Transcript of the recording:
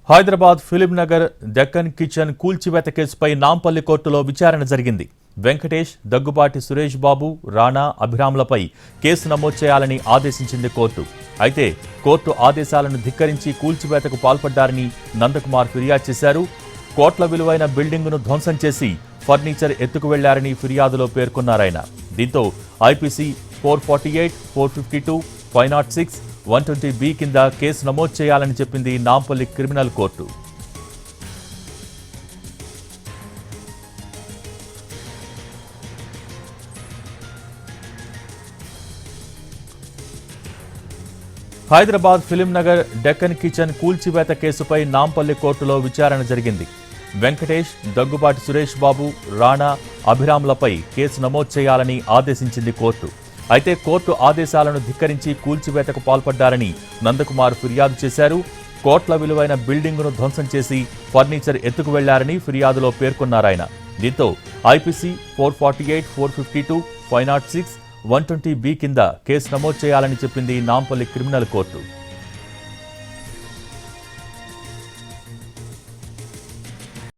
Hyderabad film Nagar Deccan kitchen కూల్చివేత కేసుపై నాంపల్లి కోర్టులో విచారణ జరిగింది. వెంకటేష్, దగ్గుబాటి సురేష్ బాబు, రాణా, అభిరామ్లపై కేసు నమోదు చేయాలని ఆదేశించింది కోర్టు. అయితే కోర్టు ఆదేశాలను ధిక్కరించి కూల్చివేతకు పాల్పడ్డారని నందకుమార్ ఫిర్యాదు చేశారు. కోట్ల విలువైన బిల్డింగును ధ్వంసం చేసి ఫర్నిచర్ ఎత్తుకు వెళ్లారని ఫిర్యాదులో పేర్కొన్నారాయన. దీంతో ఐపీసీ 448, 452, 506, 120B కింద కేసు నమోదు చేయాలని చెప్పింది Nampally criminal court. Hyderabad film Nagar Deccan kitchen కూల్చివేత కేసుపై నాంపల్లి కోర్టులో విచారణ జరిగింది. వెంకటేష్, దగ్గుబాటి సురేష్ బాబు, రాణా, అభిరామ్లపై కేసు నమోదు చేయాలని ఆదేశించింది కోర్టు. అయితే కోర్టు ఆదేశాలను ధిక్కరించి కూల్చివేతకు పాల్పడ్డారని నందకుమార్ ఫిర్యాదు చేశారు. కోట్ల విలువైన బిల్డింగును ధ్వంసం చేసి ఫర్నిచర్ ఎత్తుకు వెళ్లారని ఫిర్యాదులో పేర్కొన్నారాయన. దీంతో ఐపీసీ 448, 452, 506, 120B కింద కేసు నమోదు చేయాలని చెప్పింది నాంపల్లి క్రిమినల్ కోర్టు.